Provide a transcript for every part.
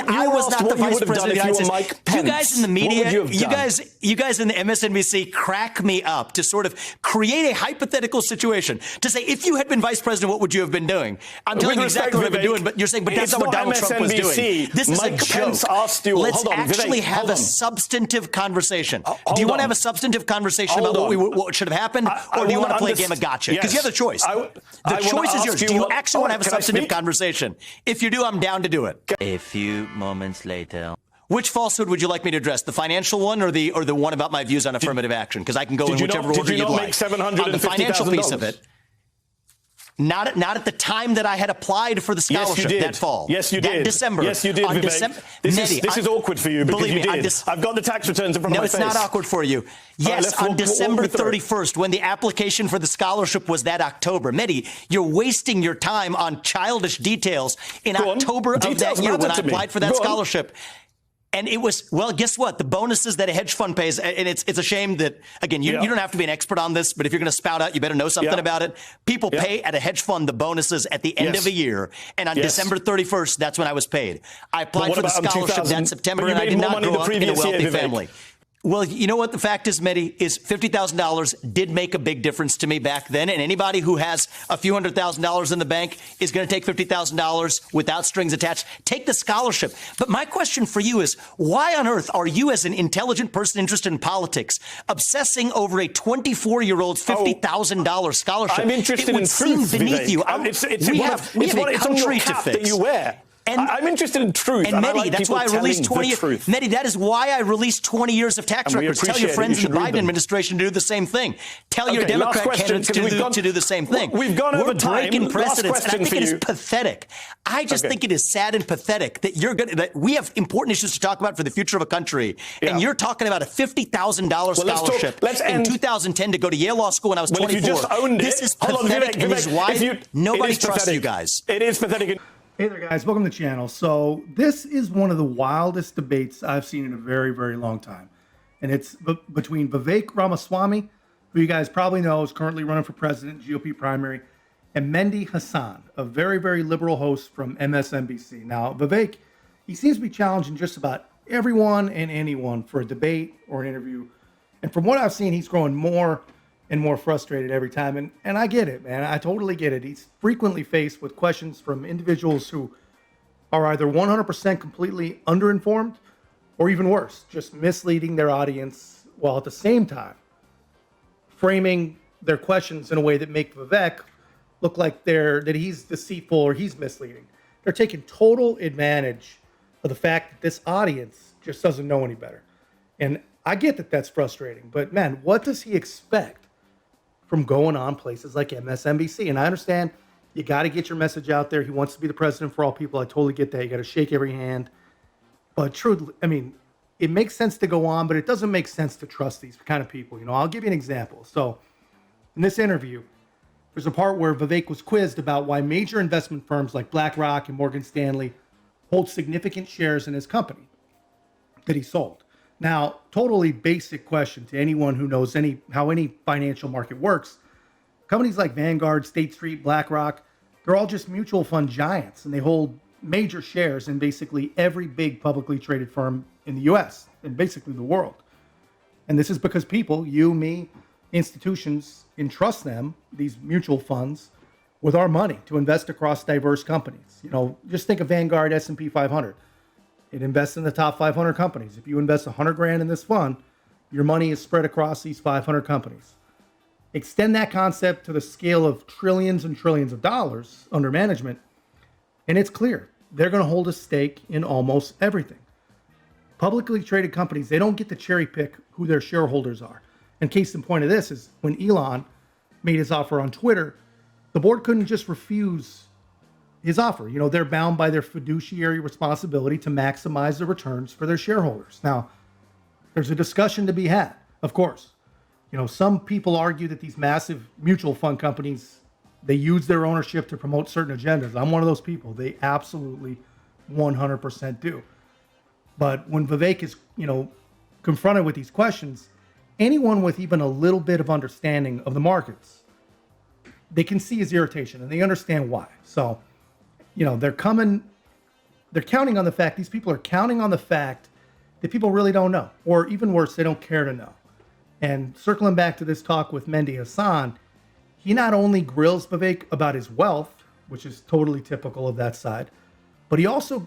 and I was not the vice president of the United States. Mike Pence. You guys in the media, you guys in the MSNBC crack me up to sort of create a hypothetical situation to say, if you had been vice president, what would you have been doing? I'm telling you exactly what I've been doing, but you're saying, but that's not what Donald Trump was doing. This is Mike a Pence joke. asked you, Let's hold on, actually Vivek, have a substantive conversation. Do you want to have a substantive conversation about what should have happened, or do you want to play a game of gotcha? Because you have the choice. The choice is yours. Do you actually want to have a substantive conversation? If you do, I'm down to do it. A few moments later. Which falsehood would you like me to address? The financial one or the one about my views on affirmative action? Because I can go in whichever order you'd like. On the financial piece of it. Not at the time that I had applied for the scholarship that fall. Yes, you did. That December. Yes, you did, Vivek. This is awkward for you because you did. I've got the tax returns in front of my face. No, it's not awkward for you. Yes, on December 31st, when the application for the scholarship was that October. Mendy, you're wasting your time on childish details in October of that year when I applied for that scholarship. And it was, well, guess what? The bonuses that a hedge fund pays, and it's a shame that, again, you don't have to be an expert on this, but if you're going to spout out, you better know something about it. People pay at a hedge fund the bonuses at the end of a year, and on December 31st, that's when I was paid. I applied for the scholarship that September, and I did not grow up in a wealthy family. Well, you know what the fact is, Mendy, is $50,000 did make a big difference to me back then. And anybody who has a few $100,000 in the bank is going to take $50,000 without strings attached. Take the scholarship. But my question for you is, why on earth are you, as an intelligent person interested in politics, obsessing over a 24-year-old's $50,000 scholarship? I'm interested in truth, beneath you. We have a country to fix. That you wear. And I'm interested in truth. And Mendy, that's why I released 20 years. Mendy, that is why I released 20 years of tax records. Tell your friends in the Biden administration to do the same thing. Tell your Democrat candidates to do the same thing. We've gone over time. We're breaking precedents, and I think it is pathetic. I just think it is sad and pathetic that that we have important issues to talk about for the future of a country, and you're talking about a $50,000 scholarship in 2010 to go to Yale Law School when I was 24. This is pathetic, and this is why nobody trusts you guys. It is pathetic. Hey there, guys. Welcome to the channel. So this is one of the wildest debates I've seen in a very, very long time. And it's between Vivek Remaswamy, who you guys probably know is currently running for president, GOP Primary, and Mendy Hassan, a very, very liberal host from MSNBC. Now, Vivek, he seems to be challenging just about everyone and anyone for a debate or an interview. And from what I've seen, he's growing more and more frustrated every time. And I get it, man. I totally get it. He's frequently faced with questions from individuals who are either 100% completely underinformed or even worse, just misleading their audience while at the same time framing their questions in a way that make Vivek look like that he's deceitful or he's misleading. They're taking total advantage of the fact that this audience just doesn't know any better. And I get that that's frustrating, but man, what does he expect from going on places like MSNBC? And I understand you got to get your message out there. He wants to be the president for all people. I totally get that. You got to shake every hand. But truly, I mean, it makes sense to go on, but it doesn't make sense to trust these kind of people. You know, I'll give you an example. So in this interview, there's a part where Vivek was quizzed about why major investment firms like BlackRock and Morgan Stanley hold significant shares in his company that he sold. Now, totally basic question to anyone who knows how any financial market works. Companies like Vanguard, State Street, BlackRock, they're all just mutual fund giants, and they hold major shares in basically every big publicly traded firm in the U.S. and basically the world. And this is because people, you, me, institutions, entrust them, these mutual funds, with our money to invest across diverse companies. You know, just think of Vanguard S&P 500. It invests in the top 500 companies. If you invest $100,000 in this fund, your money is spread across these 500 companies. Extend that concept to the scale of trillions and trillions of dollars under management, and it's clear they're going to hold a stake in almost everything. Publicly traded companies, they don't get to cherry pick who their shareholders are. And case in point of this is when Elon made his offer on Twitter, the board couldn't just refuse his offer. You know, they're bound by their fiduciary responsibility to maximize the returns for their shareholders. Now, there's a discussion to be had, of course. You know, some people argue that these massive mutual fund companies, they use their ownership to promote certain agendas. I'm one of those people. They absolutely 100% do. But when Vivek is, you know, confronted with these questions, anyone with even a little bit of understanding of the markets, they can see his irritation and they understand why. So, you know, they're coming they're counting on the fact, these people are counting on the fact that people really don't know, or even worse, they don't care to know. And circling back to this talk with Mendy Hassan, he not only grills Vivek about his wealth, which is totally typical of that side, but he also,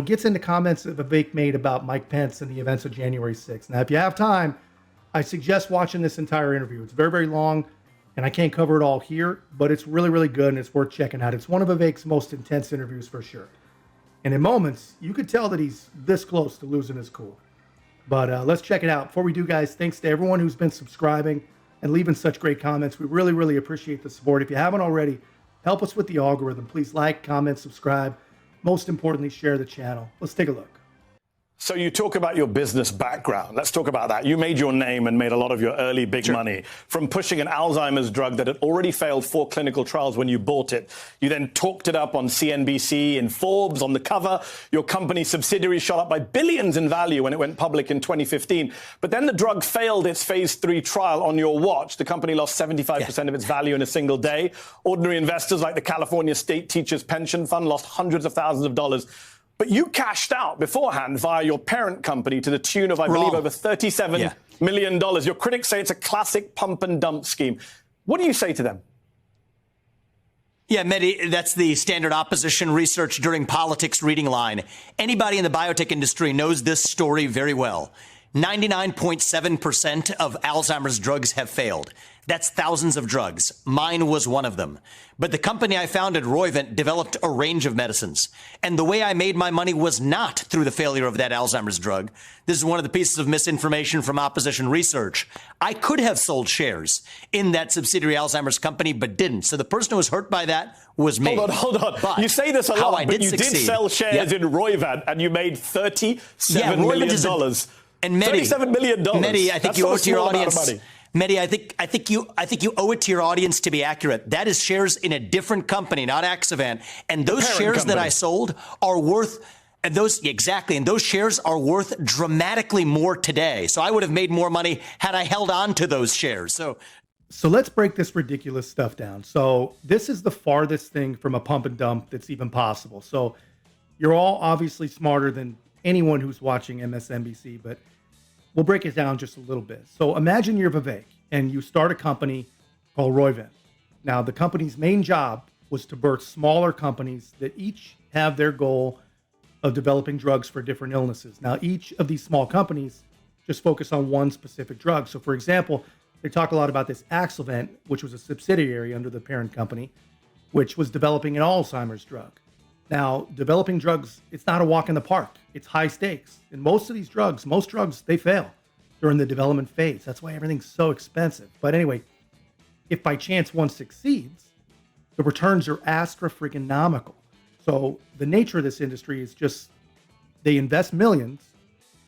gets into comments that Vivek made about Mike Pence and the events of January 6th. Now, if you have time, I suggest watching this entire interview. It's very, very long, and I can't cover it all here, but it's really, really good, and it's worth checking out. It's one of Vivek's most intense interviews for sure. And in moments, you could tell that he's this close to losing his cool. But let's check it out. Before we do, guys, thanks to everyone who's been subscribing and leaving such great comments. We really, really appreciate the support. If you haven't already, help us with the algorithm. Please like, comment, subscribe. Most importantly, share the channel. Let's take a look. So you talk about your business background. Let's talk about that. You made your name and made a lot of your early big money from pushing an Alzheimer's drug that had already failed 4 clinical trials when you bought it. You then talked it up on CNBC, in Forbes, on the cover. Your company's subsidiary shot up by billions in value when it went public in 2015. But then the drug failed its phase 3 trial on your watch. The company lost 75% of its value in a single day. Ordinary investors like the California State Teachers Pension Fund lost hundreds of thousands of dollars. But you cashed out beforehand via your parent company to the tune of, I believe, over $37 million. Your critics say it's a classic pump and dump scheme. What do you say to them? Yeah, Mendy, that's the standard opposition research during politics reading line. Anybody in the biotech industry knows this story very well. 99.7% of Alzheimer's drugs have failed. That's thousands of drugs. Mine was one of them. But the company I founded, Royvent, developed a range of medicines. And the way I made my money was not through the failure of that Alzheimer's drug. This is one of the pieces of misinformation from opposition research. I could have sold shares in that subsidiary Alzheimer's company, but didn't. So the person who was hurt by that was me. Hold on. But you say this a lot, but you did sell shares in Royvent, and you made $37 million. And Mendy, $37 million. Mendy, I think you owe it to your audience. Mendy, I think you owe it to your audience to be accurate. That is shares in a different company, not Axelvant. And those shares that I sold are worth, and those shares are worth dramatically more today. So I would have made more money had I held on to those shares. So let's break this ridiculous stuff down. So this is the farthest thing from a pump and dump that's even possible. So you're all obviously smarter than anyone who's watching MSNBC, but we'll break it down just a little bit. So imagine you're Vivek and you start a company called Royvent. Now, the company's main job was to birth smaller companies that each have their goal of developing drugs for different illnesses. Now, each of these small companies just focus on one specific drug. So, for example, they talk a lot about this Axelvant, which was a subsidiary under the parent company, which was developing an Alzheimer's drug. Now, developing drugs, it's not a walk in the park. It's high stakes. And most drugs, they fail during the development phase. That's why everything's so expensive. But anyway, if by chance one succeeds, the returns are astronomical. So the nature of this industry is just they invest millions,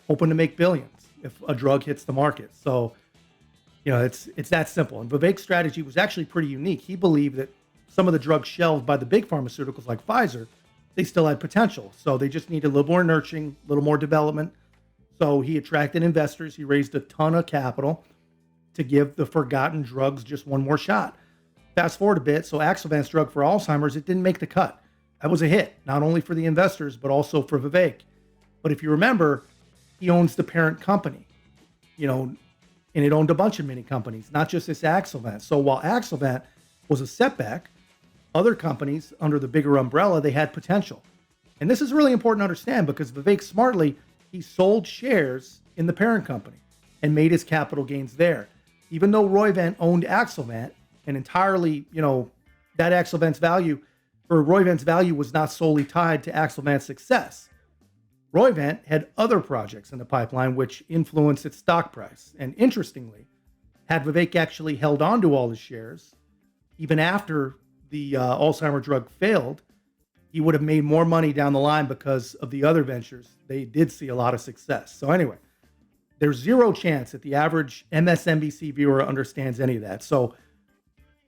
hoping to make billions if a drug hits the market. So, it's that simple. And Vivek's strategy was actually pretty unique. He believed that some of the drugs shelved by the big pharmaceuticals like Pfizer, they still had potential. So they just needed a little more nurturing, a little more development. So he attracted investors. He raised a ton of capital to give the forgotten drugs just one more shot. Fast forward a bit. So Axelvant's drug for Alzheimer's, it didn't make the cut. That was a hit, not only for the investors, but also for Vivek. But if you remember, he owns the parent company, and it owned a bunch of mini companies, not just this Axelvant. So while Axelvant was a setback, other companies under the bigger umbrella, they had potential. And this is really important to understand because Vivek smartly, he sold shares in the parent company and made his capital gains there. Even though Royvent owned Axelvant and entirely, that Axelvant's value or Royvent's value was not solely tied to Axelvant's success. Royvent had other projects in the pipeline which influenced its stock price. And interestingly, had Vivek actually held on to all his shares, even after the Alzheimer's drug failed, he would have made more money down the line because of the other ventures. They did see a lot of success. So anyway, there's zero chance that the average MSNBC viewer understands any of that. So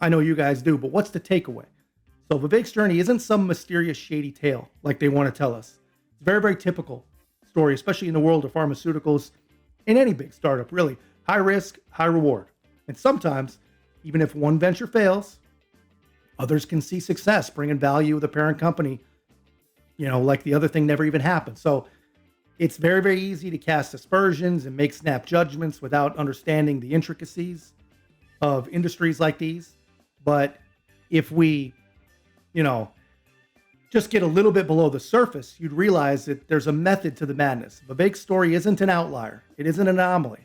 I know you guys do, but what's the takeaway? So Vivek's journey isn't some mysterious shady tale like they want to tell us. It's a very, very typical story, especially in the world of pharmaceuticals, in any big startup, really. High risk, high reward. And sometimes, even if one venture fails, others can see success, bringing value of the parent company like the other thing never even happened. So it's very, very easy to cast aspersions and make snap judgments without understanding the intricacies of industries like these. But if we, just get a little bit below the surface, you'd realize that there's a method to the madness. Vivek's story isn't an outlier. It isn't an anomaly.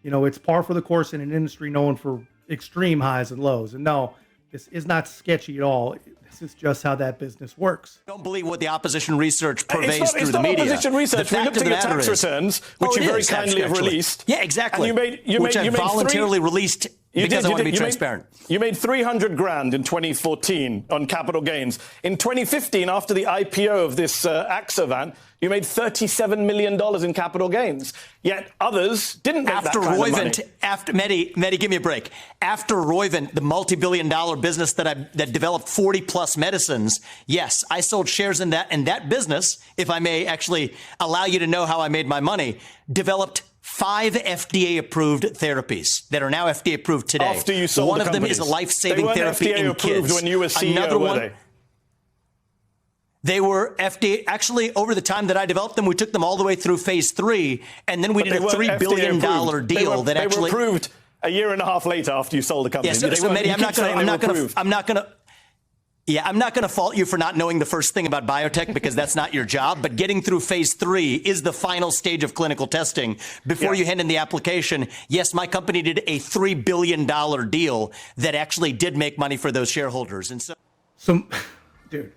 It's par for the course in an industry known for extreme highs and lows. And no, this is not sketchy at all. This is just how that business works. Don't believe what the opposition research purveys through it's the media. It's not opposition research. We looked at your tax returns, which you very kindly have released. Yeah, exactly. And you made voluntarily released because I want to be transparent. You made 300 grand in 2014 on capital gains. In 2015, after the IPO of this Axelvant, you made $37 million in capital gains. Yet others didn't make that kind of money. After Mendy, give me a break. After Royvent, the multi-billion-dollar business that developed 40-plus medicines, yes, I sold shares in that. And that business, if I may actually allow you to know how I made my money, developed 5 FDA-approved therapies that are now FDA-approved today. After you sold one the of them is a life-saving therapy in kids. When you were CEO, Another were one. they? They were FDA. Actually, over the time that I developed them, we took them all the way through phase 3, and then we did a $3 billion deal that actually they were approved a year and a half later after you sold the company. Yeah, so Mendy, I'm not going to fault you for not knowing the first thing about biotech because that's not your job. But getting through phase 3 is the final stage of clinical testing before you hand in the application. Yes, my company did a $3 billion deal that actually did make money for those shareholders. And so dude,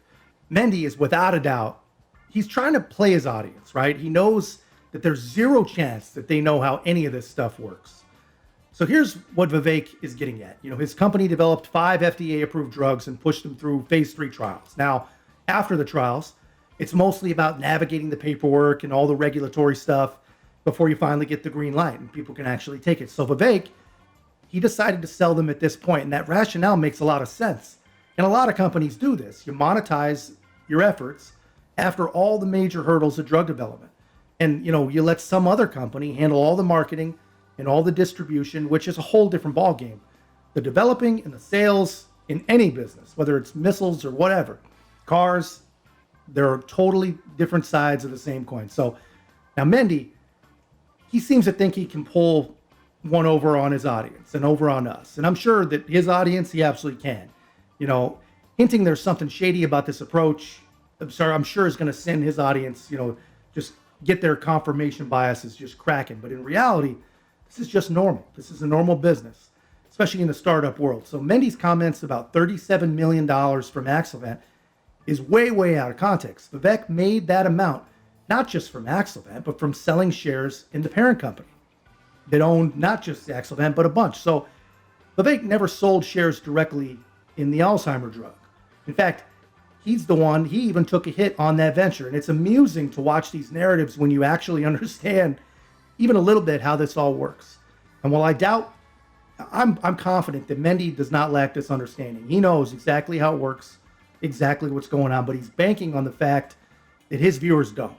Mendy is without a doubt, he's trying to play his audience, right? He knows that there's zero chance that they know how any of this stuff works. So here's what Vivek is getting at. His company developed 5 FDA-approved drugs and pushed them through phase 3 trials. Now, after the trials, it's mostly about navigating the paperwork and all the regulatory stuff before you finally get the green light and people can actually take it. So Vivek, he decided to sell them at this point, and that rationale makes a lot of sense. And a lot of companies do this. You monetize your efforts after all the major hurdles of drug development. And, you let some other company handle all the marketing and all the distribution, which is a whole different ballgame. The developing and the sales in any business, whether it's missiles or whatever, cars, they're totally different sides of the same coin. So now Mendy, he seems to think he can pull one over on his audience and over on us. And I'm sure that his audience, he absolutely can. Hinting there's something shady about this approach, I'm sure is going to send his audience, just get their confirmation biases just cracking. But in reality, this is just normal. This is a normal business, especially in the startup world. So Mendy's comments about $37 million from Axelvant is way, way out of context. Vivek made that amount, not just from Axelvant, but from selling shares in the parent company that owned not just Axelvant, but a bunch. So Vivek never sold shares directly in the Alzheimer drug. In fact, he's the one, he even took a hit on that venture. And it's amusing to watch these narratives when you actually understand even a little bit how this all works. And while I doubt, I'm confident that Mendy does not lack this understanding. He knows exactly how it works, exactly what's going on, but he's banking on the fact that his viewers don't.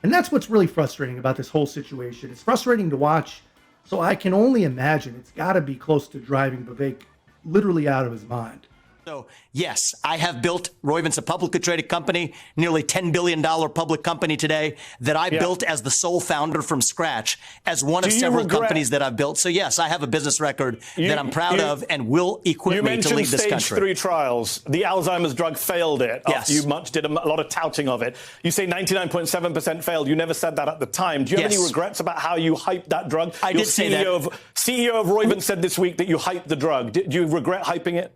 And that's what's really frustrating about this whole situation. It's frustrating to watch, so I can only imagine it's got to be close to driving Vivek literally out of his mind. So, yes, I have built, Royvent's a publicly traded company, nearly $10 billion public company today that I built as the sole founder from scratch as one of several companies that I've built. So, yes, I have a business record that I'm proud of and will equip me to lead this country. You mentioned stage 3 trials. The Alzheimer's drug failed it after you did a lot of touting of it. You say 99.7% failed. You never said that at the time. Do you have any regrets about how you hyped that drug? I did say that. CEO of Royvent said this week that you hyped the drug. Do you regret hyping it?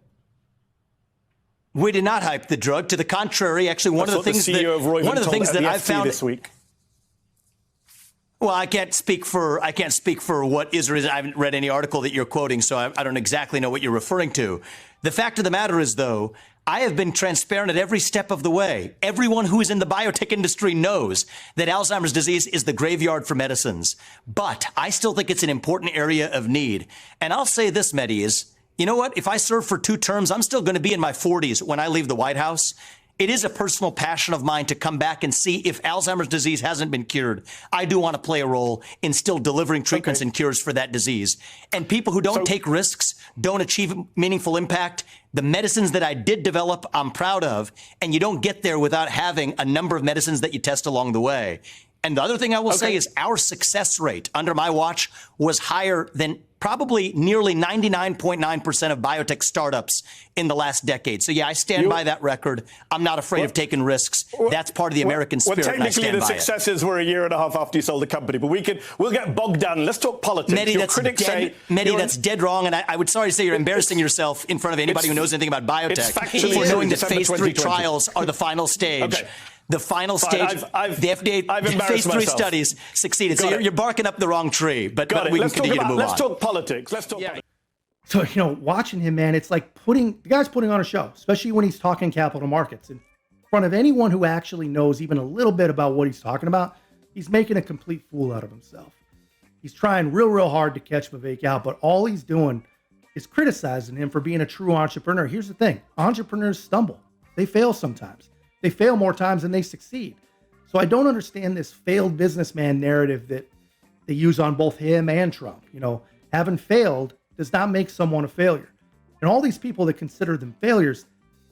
We did not hype the drug. To the contrary, actually, one of the things that I've found this week. Well, I can't speak for what is or isn't. I haven't read any article that you're quoting, so I don't exactly know what you're referring to. The fact of the matter is, though, I have been transparent at every step of the way. Everyone who is in the biotech industry knows that Alzheimer's disease is the graveyard for medicines. But I still think it's an important area of need. And I'll say this, Mendy, is, you know what? If I serve for 2 terms, I'm still going to be in my 40s when I leave the White House. it is a personal passion of mine to come back and see if Alzheimer's disease hasn't been cured. I do want to play a role in still delivering treatments and cures for that disease. And people who don't take risks, don't achieve meaningful impact, the medicines that I did develop, I'm proud of. And you don't get there without having a number of medicines that you test along the way. And the other thing I will say is our success rate under my watch was higher than probably nearly 99.9% of biotech startups in the last decade. So, yeah, I stand by that record. I'm not afraid of taking risks. That's part of the American spirit. Well, technically, the successes were a year and a half after you sold the company. But we'll get bogged down. Let's talk politics. Mehdi, that's dead wrong. And I would sorry to say you're embarraing yourself in front of anybody who knows anything about biotech for knowing that phase 3 trials are the final stage. Okay. The final stage, the FDA phase 3 studies succeeded. So you're barking up the wrong tree, but we can continue to move on. Let's talk politics. Politics. So, watching him, man, it's like the guy's putting on a show, especially when he's talking capital markets. In front of anyone who actually knows even a little bit about what he's talking about, he's making a complete fool out of himself. He's trying real hard to catch Vivek out, but all he's doing is criticizing him for being a true entrepreneur. Here's the thing. Entrepreneurs stumble. They fail sometimes. They fail more times than they succeed. So I don't understand this failed businessman narrative that they use on both him and Trump. Having failed does not make someone a failure. And all these people that consider them failures,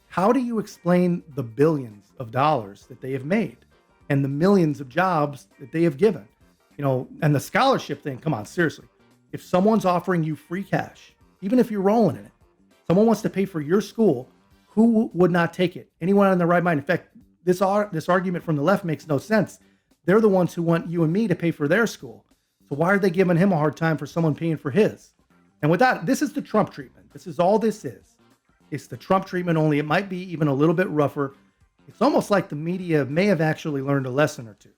how do you explain the billions of dollars that they have made and the millions of jobs that they have given? And the scholarship thing, come on, seriously. If someone's offering you free cash, even if you're rolling in it, someone wants to pay for your school, who would not take it? Anyone in their right mind? In fact, this argument from the left makes no sense. They're the ones who want you and me to pay for their school. So why are they giving him a hard time for someone paying for his? And with that, this is the Trump treatment. This is all this is. It's the Trump treatment, only it might be even a little bit rougher. It's almost like the media may have actually learned a lesson or two.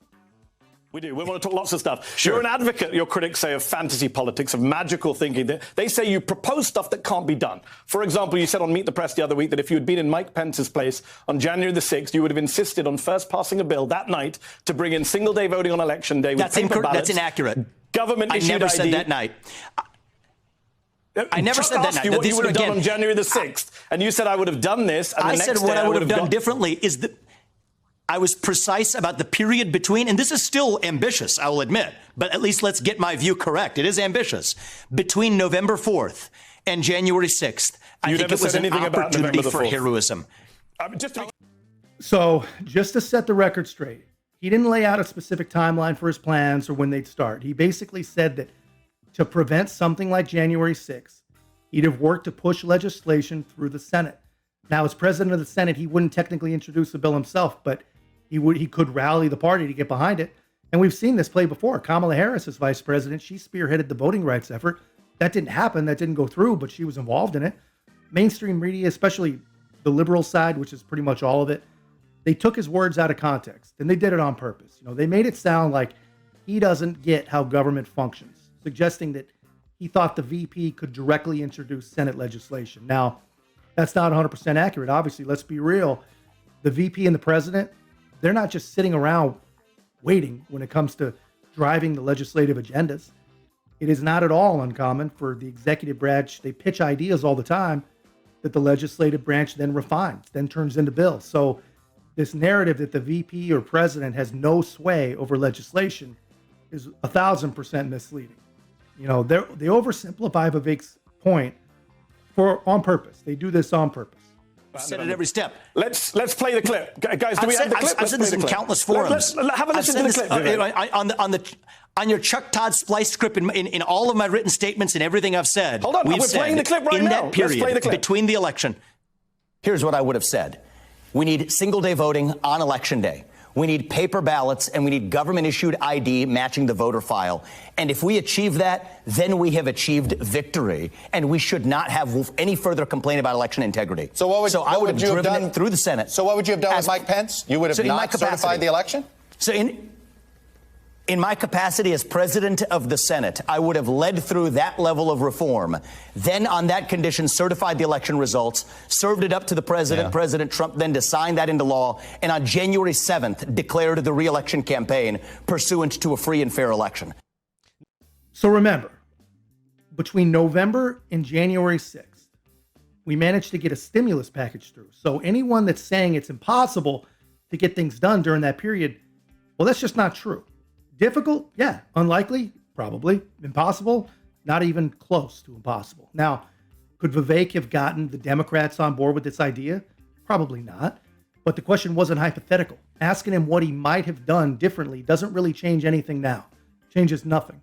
We do. We want to talk lots of stuff. Sure. You're an advocate, your critics say, of fantasy politics, of magical thinking. They say you propose stuff that can't be done. For example, you said on Meet the Press the other week that if you had been in Mike Pence's place on January the 6th, you would have insisted on first passing a bill that night to bring in single-day voting on Election Day with paper ballots. That's inaccurate. Government-issued I never ID. said that night. I never said that night. What you would have done on January the 6th, and you said I would have done this, and the next day I said what I would have done differently is that I was precise about the period between, and this is still ambitious, I will admit, but at least let's get my view correct. It is ambitious. Between November 4th and January 6th, I think it was an opportunity for heroism. So just to set the record straight, he didn't lay out a specific timeline for his plans or when they'd start. He basically said that to prevent something like January 6th, he'd have worked to push legislation through the Senate. Now, as president of the Senate, he wouldn't technically introduce the bill himself, but he could rally the party to get behind it. And we've seen this play before. Kamala Harris is vice president. She spearheaded the voting rights effort. That didn't happen. That didn't go through, but she was involved in it. Mainstream media, especially the liberal side, which is pretty much all of it, they took his words out of context, and they did it on purpose. They made it sound like he doesn't get how government functions, suggesting that he thought the VP could directly introduce Senate legislation. Now, that's not 100% accurate. Obviously, let's be real. The VP and the president, they're not just sitting around waiting when it comes to driving the legislative agendas. It is not at all uncommon for the executive branch. They pitch ideas all the time that the legislative branch then refines, then turns into bills. So this narrative that the VP or president has no sway over legislation is 1,000% misleading. They oversimplify Vivek's point on purpose. They do this on purpose. Said it every step. Let's play the clip, guys. Do we have the clip? I've said this in countless forums. Have a listen to the clip. On your Chuck Todd spliced script, in all of my written statements and everything I've said. Hold on, we're playing the clip right now. In that period between the election, here's what I would have said: we need single-day voting on Election Day. We need paper ballots, and we need government-issued ID matching the voter file. And if we achieve that, then we have achieved victory, and we should not have any further complaint about election integrity. So what would I would have driven done it through the Senate. So what would you have done with Mike Pence? You would have not certified the election? So in my capacity as president of the Senate, I would have led through that level of reform. Then on that condition, certified the election results, served it up to the president, President Trump, then to sign that into law. And on January 7th, declared the re-election campaign pursuant to a free and fair election. So remember, between November and January 6th, we managed to get a stimulus package through. So anyone that's saying it's impossible to get things done during that period, well, that's just not true. Difficult? Yeah. Unlikely? Probably. Impossible? Not even close to impossible. Now, could Vivek have gotten the Democrats on board with this idea? Probably not. But the question wasn't hypothetical. Asking him what he might have done differently doesn't really change anything now. Changes nothing.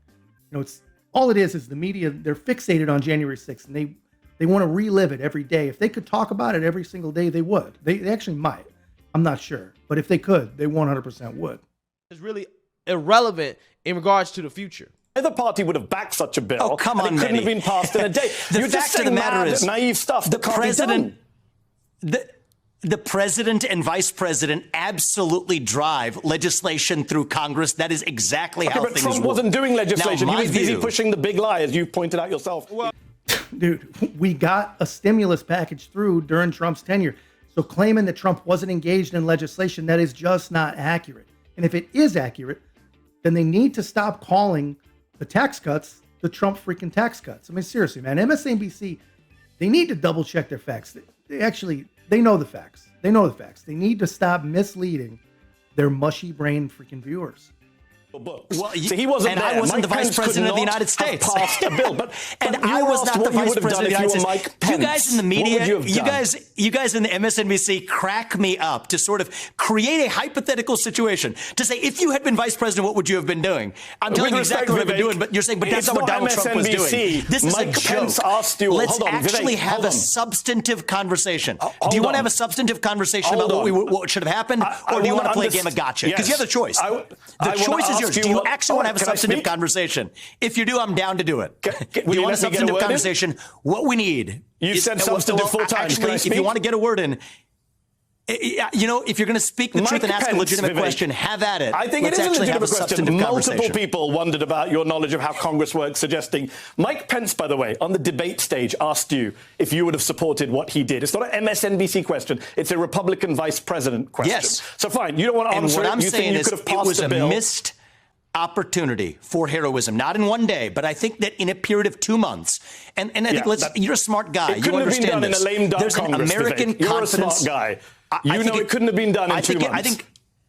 It's all it is the media, they're fixated on January 6th, and they want to relive it every day. If they could talk about it every single day, they would. They actually might. I'm not sure. But if they could, they 100% would. It's really irrelevant in regards to the future. Either party would have backed such a bill. Oh, come on, it couldn't have been passed in a day. The fact of the matter is, naive stuff. The president and vice president absolutely drive legislation through Congress. That is exactly how things work. Trump wasn't doing legislation. Now, he was busy pushing the big lie, as you pointed out yourself. Well, dude, we got a stimulus package through during Trump's tenure. So claiming that Trump wasn't engaged in legislation, that is just not accurate. And if it is accurate, then they need to stop calling the tax cuts the Trump freaking tax cuts. I mean, seriously, man, MSNBC, they need to double check their facts. They know the facts. They know the facts. They need to stop misleading their mushy brain freaking viewers. Books. Well, so he wasn't and there. I wasn't Mike the vice Pence president of the United States. Passed a bill, and I was not the vice president of the United States. You guys in the media, you guys in the MSNBC crack me up to sort of create a hypothetical situation to say, if you had been vice president, what would you have been doing? I'm telling you exactly what I've been doing, but you're saying, but that's not what Donald Trump was doing. This is Mike a Pence joke. Asked you, Let's actually have a substantive conversation. Do you want to have a substantive conversation about what should have happened, or do you want to play a game of gotcha? Because you have the choice. The choice is yours. Do you actually want to have a substantive conversation? If you do, I'm down to do it. Do you want a substantive conversation? What we need. You've said substantive 4 times. Actually, if you want to get a word in, if you're going to speak the truth and ask a legitimate question, have at it. I think Let's it is a actually have a legitimate substantive question. conversation. Multiple people wondered about your knowledge of how Congress works, suggesting Mike Pence, by the way, on the debate stage, asked you if you would have supported what he did. It's not an MSNBC question. It's a Republican vice president question. Yes. So fine, you don't want to answer it. And what I'm you saying is, it was a missed opportunity for heroism, not in one day, but I think that in a period of 2 months. And I think you're a smart guy. You understand this. There's an American confidence. You're a smart guy. It couldn't have been done in 2 months. I think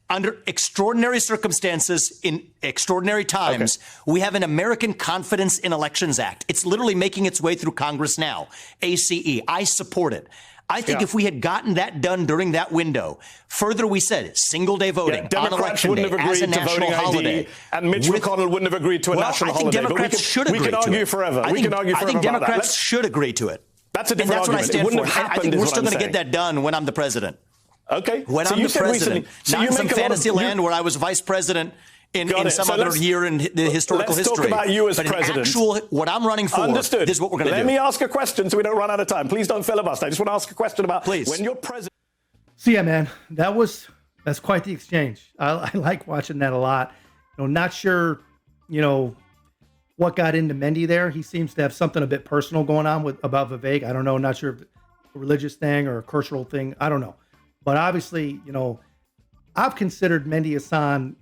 under extraordinary circumstances, in extraordinary times, we have an American Confidence in Elections Act. It's literally making its way through Congress now. ACE. I support it. I think if we had gotten that done during that window, further we said single-day voting on election day as a national holiday. And Mitch McConnell wouldn't have agreed to a national holiday. I think Democrats should agree to it. We can argue forever. I think Democrats should agree to it. That's a different argument. That's what I stand for. I think we're still going to get that done when I'm the president. Okay. When I'm the president. Not in some fantasy land where I was vice president in some other year in the historical history. Let's talk about you as but president. What I'm running for this is what we're going to do. Let me ask a question so we don't run out of time. Please don't filibuster. I just want to ask a question about when you're president. So yeah, man, that's quite the exchange. I like watching that a lot. Not sure, what got into Mendy there. He seems to have something a bit personal going on about Vivek. I don't know. Not sure if it's a religious thing or a cultural thing. I don't know. But obviously, I've considered Mendy Hassan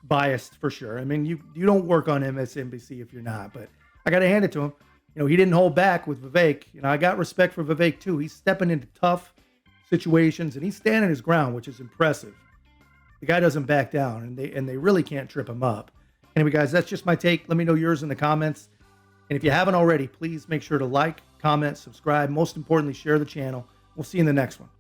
biased for sure. I mean, you don't work on MSNBC if you're not, but I got to hand it to him. He didn't hold back with Vivek. I got respect for Vivek too. He's stepping into tough situations and he's standing his ground, which is impressive. The guy doesn't back down, and they really can't trip him up. Anyway, guys, that's just my take. Let me know yours in the comments. And if you haven't already, please make sure to like, comment, subscribe. Most importantly, share the channel. We'll see you in the next one.